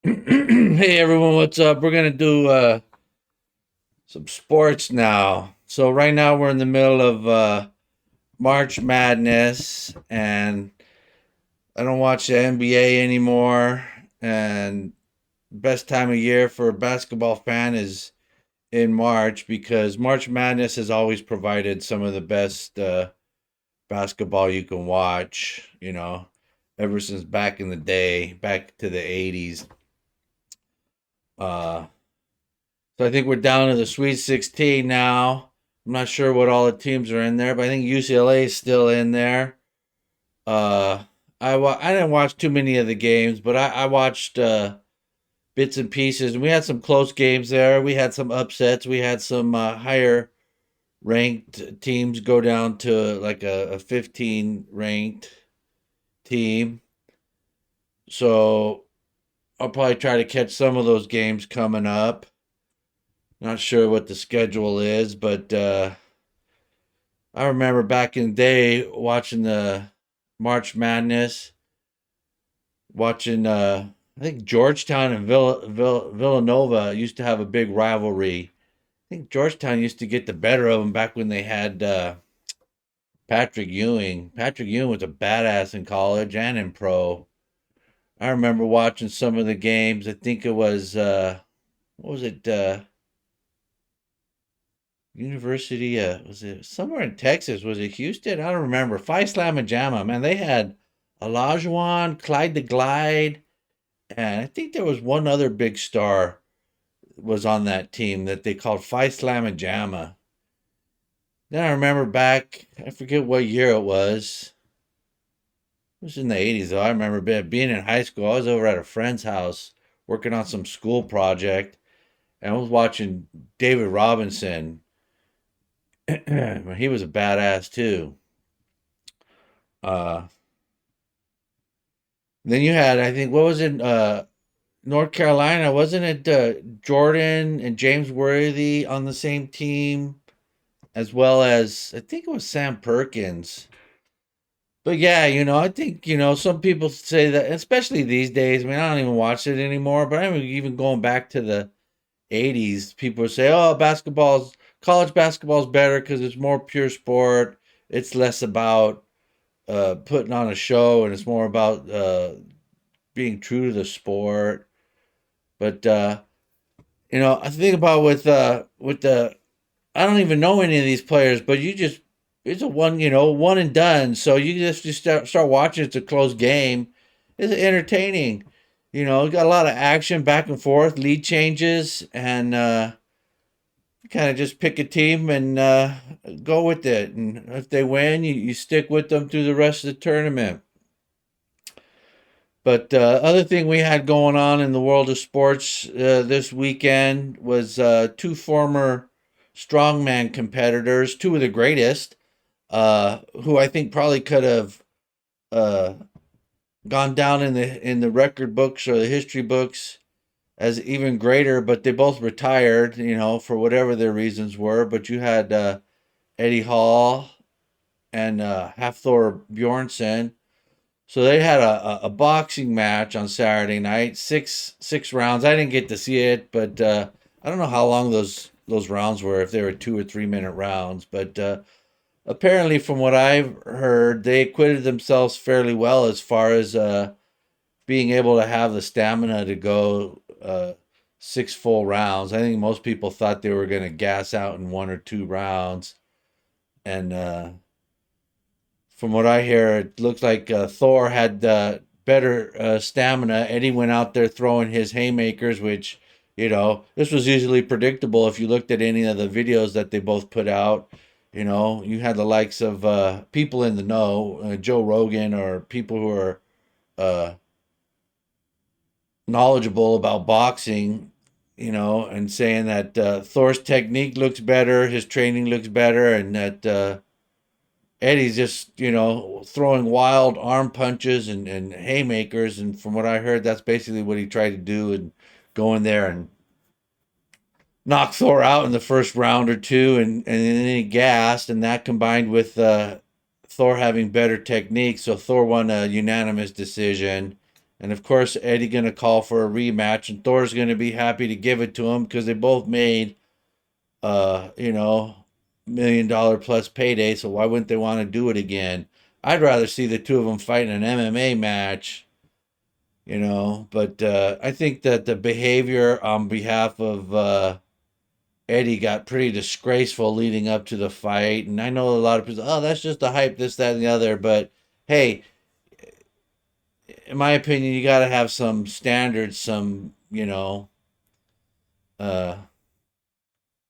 Hey everyone, what's up? We're gonna do some sports now. So right now we're in the middle of March Madness, and I don't watch the NBA anymore. And best time of year for a basketball fan is in March because March Madness has always provided some of the best basketball you can watch. Ever since back in the day, back to the '80s. Uh, So I think we're down to the Sweet 16 now. I'm not sure what all the teams are in there, but I think UCLA is still in there. Uh, I didn't watch too many of the games, but I watched bits and pieces, and we had some close games there. We had some upsets. We had some higher ranked teams go down to like a 15 ranked team. So I'll probably try to catch some of those games coming up. Not sure what the schedule is, but I remember back in the day watching the March Madness, watching I think Georgetown and Villanova used to have a big rivalry. I think Georgetown used to get the better of them back when they had Patrick Ewing. Patrick Ewing was a badass in college and in pro. I remember watching some of the games. I think it was what was it? University, was it somewhere in Texas? Was it Houston? I don't remember. Phi Slamma Jamma, man, they had Olajuwon, Clyde the Glide, and I think there was one other big star was on that team that they called Phi Slamma Jamma. Then I remember back, I forget what year it was. It was in the 80s, though. I remember being in high school. I was over at a friend's house working on some school project, and I was watching David Robinson. He was a badass, too. Uh, Then you had, I think, what was it? North Carolina, wasn't it? Jordan and James Worthy on the same team, as well as I think it was Sam Perkins. But yeah, I think some people say that, especially these days. I mean, I don't even watch it anymore. But I mean, even going back to the '80s, people say, "Oh, college basketball's better because it's more pure sport. It's less about putting on a show, and it's more about being true to the sport." But I think about with the I don't even know any of these players, but it's a one and done. So you just start watching. It's a close game. It's entertaining. Got a lot of action back and forth, lead changes, and kind of just pick a team and go with it. And if they win, you stick with them through the rest of the tournament. But other thing we had going on in the world of sports this weekend was two former strongman competitors, two of the greatest, who I think probably could have uh, gone down in the record books or the history books as even greater. But they both retired, for whatever their reasons were. But you had Eddie Hall and Hafthor Bjornsson. So they had a boxing match on Saturday night, six rounds. I didn't get to see it, but I don't know how long those rounds were, if they were 2 or 3 minute rounds. But apparently, from what I've heard, they acquitted themselves fairly well as far as being able to have the stamina to go six full rounds. I think most people thought they were going to gas out in 1 or 2 rounds, and from what I hear, it looks like Thor had better stamina. Eddie went out there throwing his haymakers, which, this was easily predictable if you looked at any of the videos that they both put out. You had the likes of people in the know, Joe Rogan, or people who are uh, knowledgeable about boxing, and saying that Thor's technique looks better, his training looks better, and that Eddie's just, throwing wild arm punches and haymakers. And from what I heard, that's basically what he tried to do and go in there and knock Thor out in the first round or two. And then he gassed. And that combined with Thor having better technique. So Thor won a unanimous decision. And of course, Eddie gonna call for a rematch, and Thor's gonna be happy to give it to him because they both made, you know, $1 million plus payday. So why wouldn't they want to do it again? I'd rather see the two of them fight in an MMA match, you know. But I think that the behavior on behalf of Eddie got pretty disgraceful leading up to the fight. And I know a lot of people, oh, that's just the hype, this, that, and the other. But hey, in my opinion, you got to have some standards, some, uh,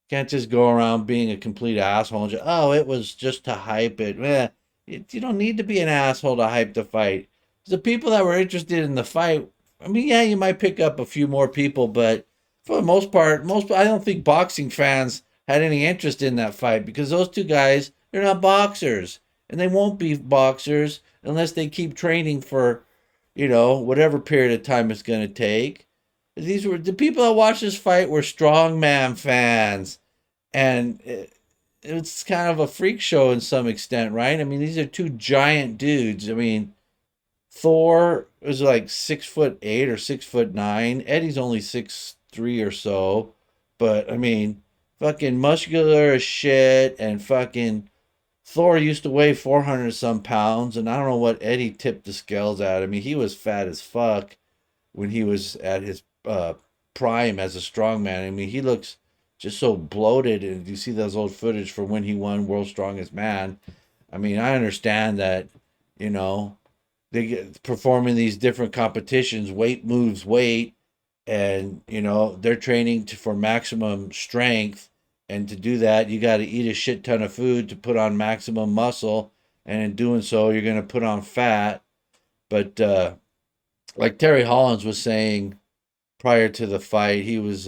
can't just go around being a complete asshole and just, oh, it was just to hype it. You don't need to be an asshole to hype the fight. The people that were interested in the fight, I mean, yeah, you might pick up a few more people, but for the most part, I don't think boxing fans had any interest in that fight because those two guys, they're not boxers, and they won't be boxers unless they keep training for, whatever period of time it's going to take. These were the people that watched this fight were strongman fans, and it's kind of a freak show in some extent, right? I mean, these are two giant dudes. I mean, Thor is like 6'8" or 6'9". Eddie's only 6'3" or so, but I mean, fucking muscular as shit, and fucking Thor used to weigh 400 some pounds, and I don't know what Eddie tipped the scales at. I mean, he was fat as fuck when he was at his prime as a strongman. I mean, he looks just so bloated. And you see those old footage from when he won World's Strongest Man. I mean, I understand that, you know, they get performing these different competitions, weight moves weight, and they're training for maximum strength. And to do that, you got to eat a shit ton of food to put on maximum muscle, and in doing so, you're going to put on fat. But like Terry Hollins was saying prior to the fight, he was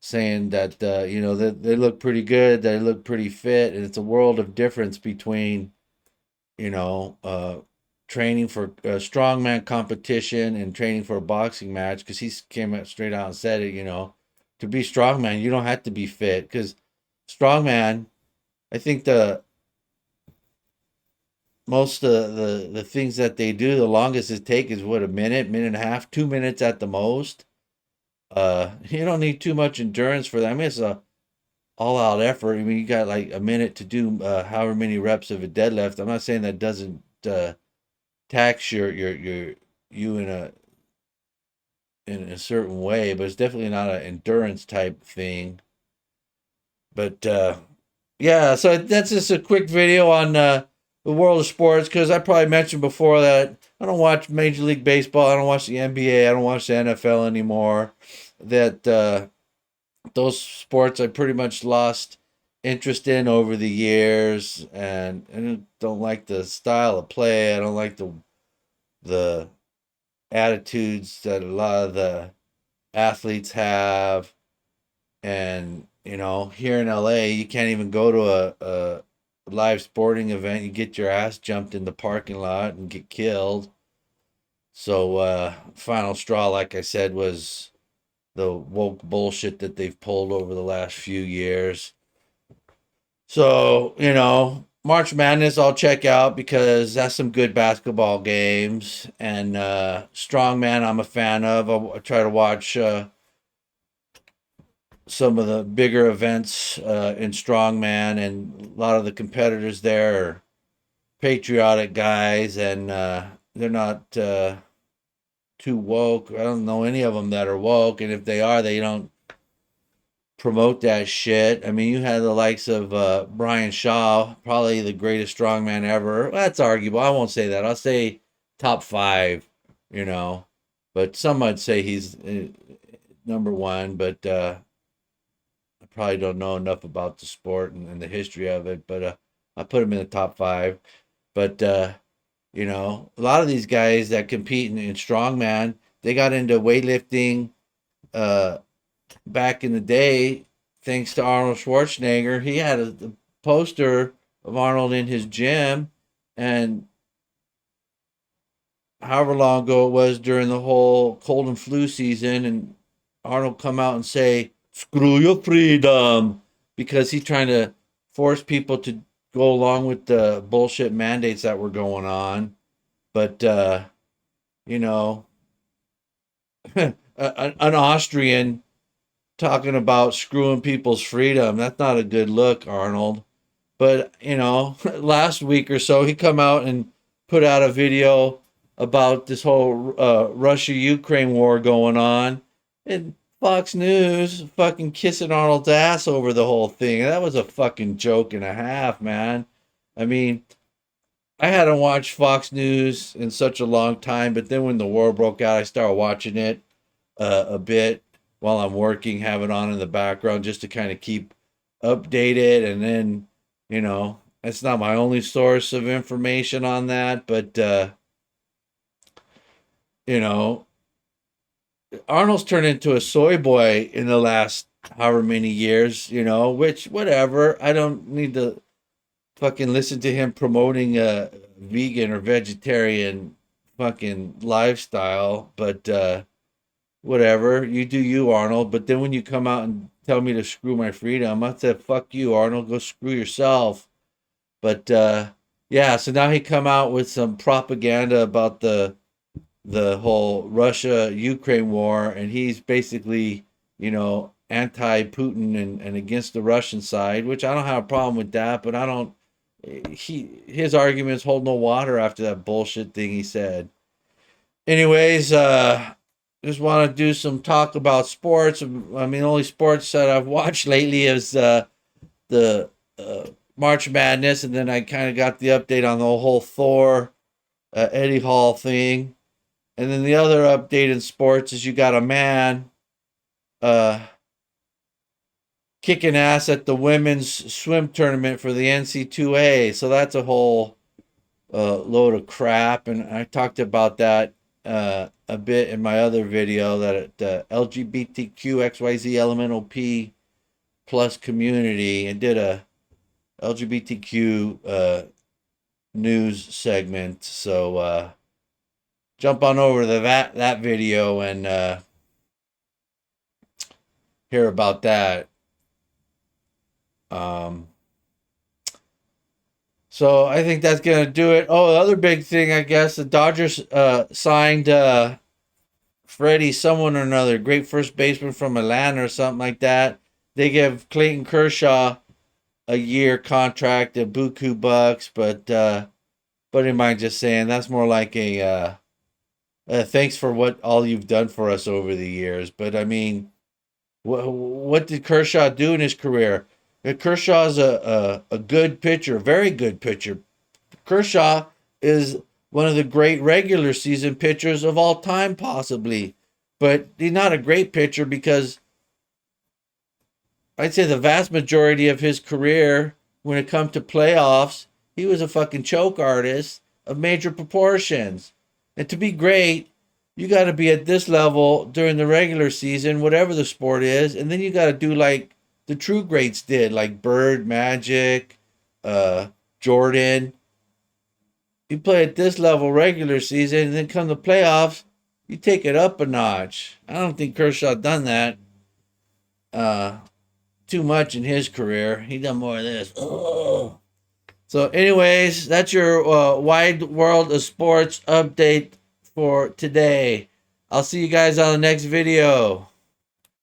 saying that that they look pretty good, they look pretty fit, and it's a world of difference between you know uh, training for a strongman competition and training for a boxing match. Because he came out straight out and said it. To be strongman, you don't have to be fit because strongman. I think the most of the things that they do, the longest it take is what, a minute, minute and a half, 2 minutes at the most. You don't need too much endurance for that. I mean, it's a all out effort. I mean, you got like a minute to do however many reps of a deadlift. I'm not saying that doesn't tax you in a certain way, but it's definitely not an endurance type thing. But yeah, so that's just a quick video on the world of sports because I probably mentioned before that I don't watch Major League Baseball, I don't watch the NBA, I don't watch the NFL anymore. That those sports I pretty much lost interest in over the years, and I don't like the style of play. I don't like the attitudes that a lot of the athletes have. And here in LA, you can't even go to a live sporting event. You get your ass jumped in the parking lot and get killed. So final straw, like I said, was the woke bullshit that they've pulled over the last few years. So, March Madness I'll check out because that's some good basketball games. And Strongman I'm a fan of. I try to watch some of the bigger events in Strongman, and a lot of the competitors there are patriotic guys, and they're not too woke. I don't know any of them that are woke, and if they are, they don't promote that shit. I mean, you had the likes of Brian Shaw, probably the greatest strongman ever. Well, that's arguable. I won't say that. I'll say top five, you know. But some might say he's number one, but I probably don't know enough about the sport and the history of it. But I put him in the top five. But, a lot of these guys that compete in strongman, they got into weightlifting uh, back in the day, thanks to Arnold Schwarzenegger. He had a poster of Arnold in his gym, and however long ago it was during the whole cold and flu season, and Arnold come out and say, "Screw your freedom," because he's trying to force people to go along with the bullshit mandates that were going on. But you know, an Austrian talking about screwing people's freedom. That's not a good look, Arnold. But last week or so, he come out and put out a video about this whole Russia-Ukraine war going on, and Fox News fucking kissing Arnold's ass over the whole thing. That was a fucking joke and a half, man. I mean, I hadn't watched Fox News in such a long time, but then when the war broke out, I started watching it a bit while I'm working, have it on in the background just to kind of keep updated. And then, it's not my only source of information on that, but, you know, Arnold's turned into a soy boy in the last however many years, which, whatever. I don't need to fucking listen to him promoting a vegan or vegetarian fucking lifestyle, but, whatever, you do you, Arnold. But then when you come out and tell me to screw my freedom, I said, fuck you, Arnold, go screw yourself. But yeah, so now he come out with some propaganda about the whole Russia Ukraine war, and he's basically, anti Putin and against the Russian side, which I don't have a problem with that, but I don't his arguments hold no water after that bullshit thing he said. Anyways, just want to do some talk about sports. I mean, the only sports that I've watched lately is the March Madness, and then I kind of got the update on the whole Thor Eddie Hall thing. And then the other update in sports is you got a man uh, kicking ass at the women's swim tournament for the NC2A. So that's a whole load of crap. And I talked about that a bit in my other video, that LGBTQ elemental P plus community, and did a LGBTQ news segment. So jump on over to that video and hear about that. So I think that's gonna do it. Oh, the other big thing, I guess, the Dodgers signed Freddie someone or another, great first baseman from Atlanta or something like that. They give Clayton Kershaw a year contract at buku bucks, but in mind just saying that's more like a thanks for what all you've done for us over the years. But I mean, what did Kershaw do in his career? Kershaw's a good pitcher, very good pitcher. Kershaw is one of the great regular season pitchers of all time, possibly. But he's not a great pitcher because I'd say the vast majority of his career, when it comes to playoffs, he was a fucking choke artist of major proportions. And to be great, you got to be at this level during the regular season, whatever the sport is. And then you got to do like the true greats did, like Bird, Magic, Jordan. You play at this level regular season, and then come the playoffs, you take it up a notch. I don't think Kershaw done that too much in his career. He done more of this. Ugh. So, anyways, that's your wide world of sports update for today. I'll see you guys on the next video.